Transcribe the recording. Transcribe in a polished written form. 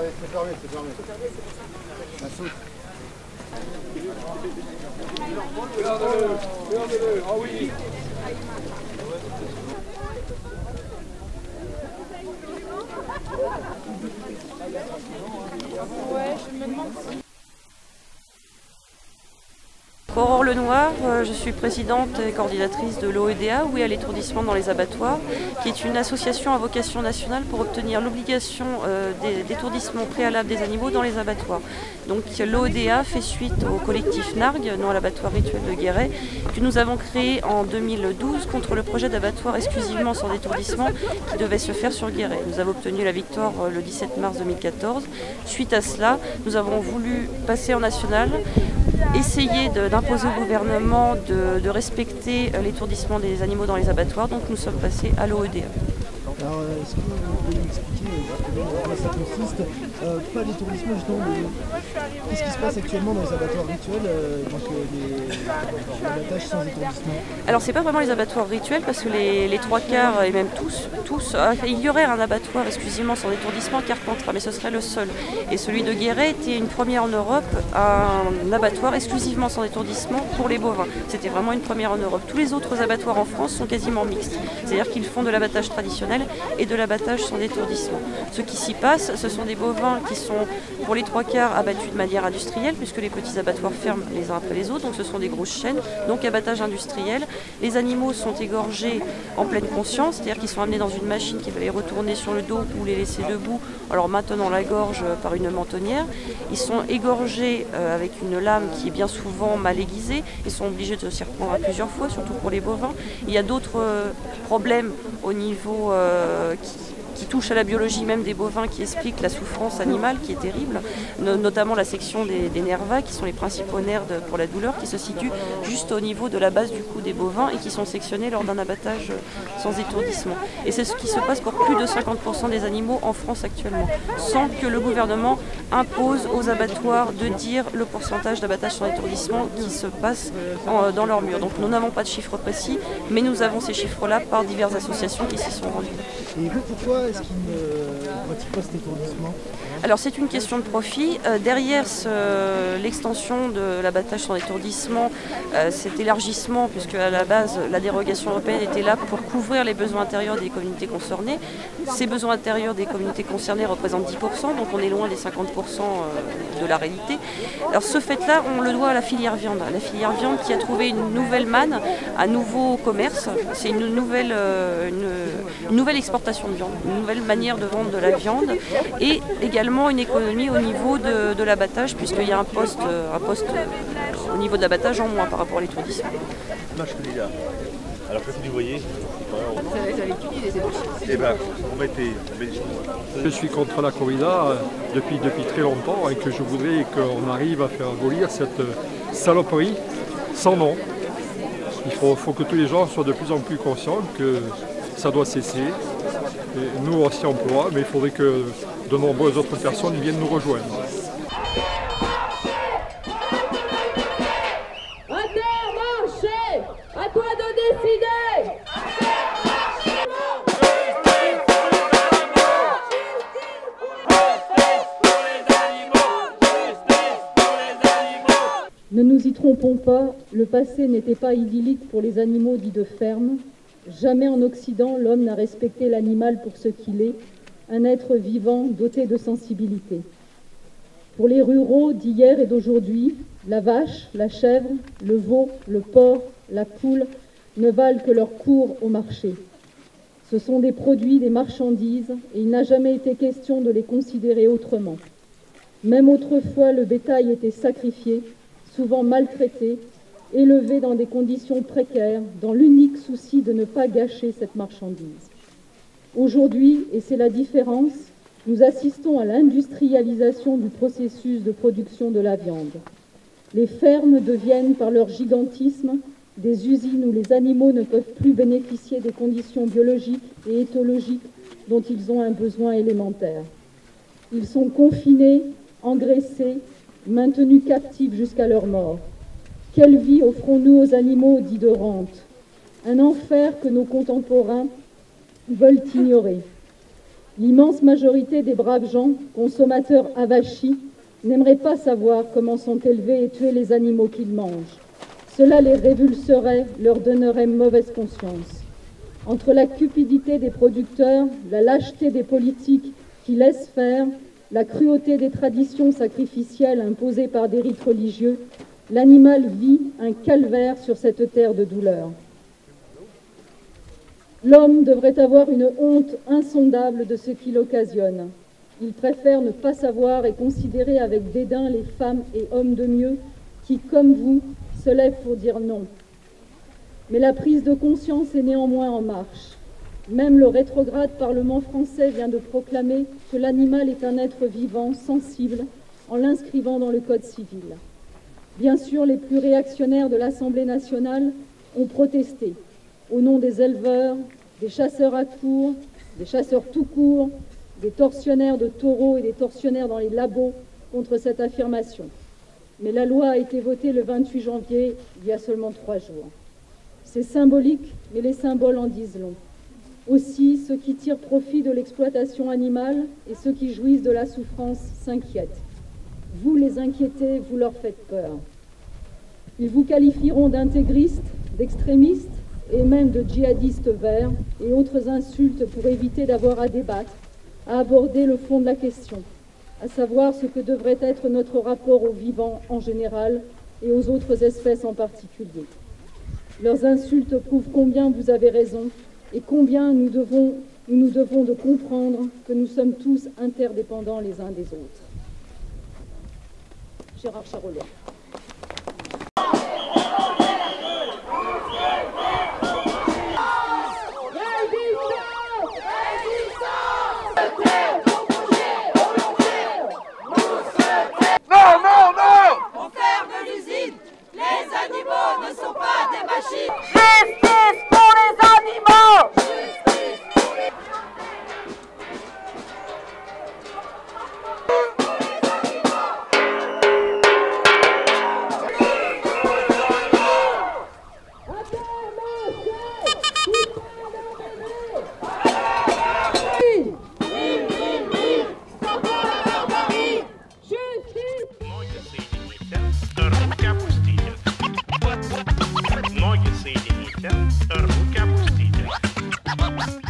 c'est fermé. Ça saute. Regardez-le, ah oui. Ouais, je me demande si... Aurore Lenoir, je suis présidente et coordinatrice de l'OEDA, Oui à l'étourdissement dans les abattoirs, qui est une association à vocation nationale pour obtenir l'obligation d'étourdissement préalable des animaux dans les abattoirs. Donc l'OEDA fait suite au collectif NARG, non à l'abattoir rituel de Guéret, que nous avons créé en 2012 contre le projet d'abattoir exclusivement sans étourdissement qui devait se faire sur Guéret. Nous avons obtenu la victoire le 17 mars 2014. Suite à cela, nous avons voulu passer en national, essayer d'imposer au gouvernement de respecter l'étourdissement des animaux dans les abattoirs, donc nous sommes passés à l'OEDA. Alors, est-ce que vous pouvez nous expliquer en quoi ça consiste? Pas l'étourdissement, justement, mais qu'est-ce qui se passe actuellement dans les abattoirs rituels, donc l'abattage sans étourdissement? Alors, c'est pas vraiment les abattoirs rituels, parce que les trois quarts, et même tous, il y aurait un abattoir exclusivement sans étourdissement à Carpentras, mais ce serait le seul. Et celui de Guéret était une première en Europe, un abattoir exclusivement sans étourdissement pour les bovins. C'était vraiment une première en Europe. Tous les autres abattoirs en France sont quasiment mixtes, c'est-à-dire qu'ils font de l'abattage traditionnel et de l'abattage sans étourdissement. Ce qui s'y passe, ce sont des bovins qui sont pour les trois quarts abattus de manière industrielle, puisque les petits abattoirs ferment les uns après les autres, donc ce sont des grosses chaînes, donc abattage industriel. Les animaux sont égorgés en pleine conscience, c'est-à-dire qu'ils sont amenés dans une machine qui va les retourner sur le dos ou les laisser debout, alors maintenant la gorge par une mentonnière. Ils sont égorgés avec une lame qui est bien souvent mal aiguisée, ils sont obligés de s'y reprendre à plusieurs fois, surtout pour les bovins. Il y a d'autres problèmes au niveau qui touche à la biologie même des bovins, qui explique la souffrance animale qui est terrible, notamment la section des nerfs vagues, qui sont les principaux nerfs pour la douleur, qui se situent juste au niveau de la base du cou des bovins et qui sont sectionnés lors d'un abattage sans étourdissement. Et c'est ce qui se passe pour plus de 50% des animaux en France actuellement, sans que le gouvernement impose aux abattoirs de dire le pourcentage d'abattage sans étourdissement qui se passe dans leurs murs. Donc nous n'avons pas de chiffres précis, mais nous avons ces chiffres-là par diverses associations qui s'y sont rendues. Et pourquoi est-ce qu'ils ne pratiquent pas cet étourdissement? Alors c'est une question de profit. Derrière l'extension de l'abattage sans étourdissement, cet élargissement, puisque à la base la dérogation européenne était là pour couvrir les besoins intérieurs des communautés concernées. Ces besoins intérieurs des communautés concernées représentent 10%, donc on est loin des 50% de la réalité. Alors ce fait-là, on le doit à la filière viande. La filière viande qui a trouvé une nouvelle manne, un nouveau commerce. C'est une nouvelle exportation de viande, une nouvelle manière de vendre de la viande et également une économie au niveau de l'abattage, puisqu'il y a un poste au niveau de l'abattage en moins par rapport à l'étourdissement. Alors qu'est-ce que vous voyez? Je suis contre la corrida depuis très longtemps et que je voudrais qu'on arrive à faire abolir cette saloperie sans nom. Il faut que tous les gens soient de plus en plus conscients que ça doit cesser. Et nous, on s'y emploie, mais il faudrait que de nombreuses autres personnes viennent nous rejoindre. Intermarché, à toi de décider. Ne nous y trompons pas, le passé n'était pas idyllique pour les animaux dits de ferme. Jamais en Occident, l'homme n'a respecté l'animal pour ce qu'il est, un être vivant doté de sensibilité. Pour les ruraux d'hier et d'aujourd'hui, la vache, la chèvre, le veau, le porc, la poule ne valent que leur cours au marché. Ce sont des produits, des marchandises, et il n'a jamais été question de les considérer autrement. Même autrefois, le bétail était sacrifié, souvent maltraité, élevé dans des conditions précaires, dans l'unique souci de ne pas gâcher cette marchandise. Aujourd'hui, et c'est la différence, nous assistons à l'industrialisation du processus de production de la viande. Les fermes deviennent, par leur gigantisme, des usines où les animaux ne peuvent plus bénéficier des conditions biologiques et éthologiques dont ils ont un besoin élémentaire. Ils sont confinés, engraissés, maintenus captifs jusqu'à leur mort. Quelle vie offrons-nous aux animaux dits de rente? Un enfer que nos contemporains veulent ignorer. L'immense majorité des braves gens, consommateurs avachis, n'aimeraient pas savoir comment sont élevés et tués les animaux qu'ils mangent. Cela les révulserait, leur donnerait mauvaise conscience. Entre la cupidité des producteurs, la lâcheté des politiques qui laissent faire, la cruauté des traditions sacrificielles imposées par des rites religieux, l'animal vit un calvaire sur cette terre de douleur. L'homme devrait avoir une honte insondable de ce qu'il occasionne. Il préfère ne pas savoir et considérer avec dédain les femmes et hommes de mieux qui, comme vous, se lèvent pour dire non. Mais la prise de conscience est néanmoins en marche. Même le rétrograde Parlement français vient de proclamer que l'animal est un être vivant, sensible, en l'inscrivant dans le Code civil. Bien sûr, les plus réactionnaires de l'Assemblée nationale ont protesté au nom des éleveurs, des chasseurs à courre, des chasseurs tout court, des tortionnaires de taureaux et des tortionnaires dans les labos contre cette affirmation. Mais la loi a été votée le 28 janvier, il y a seulement 3 jours. C'est symbolique, mais les symboles en disent long. Aussi, ceux qui tirent profit de l'exploitation animale et ceux qui jouissent de la souffrance s'inquiètent. Vous les inquiétez, vous leur faites peur. Ils vous qualifieront d'intégristes, d'extrémistes et même de djihadistes verts et autres insultes pour éviter d'avoir à débattre, à aborder le fond de la question, à savoir ce que devrait être notre rapport aux vivants en général et aux autres espèces en particulier. Leurs insultes prouvent combien vous avez raison et combien nous nous devons de comprendre que nous sommes tous interdépendants les uns des autres. Gérard Charolois. Justice pour les animaux! Ноги соедините, руки опустите.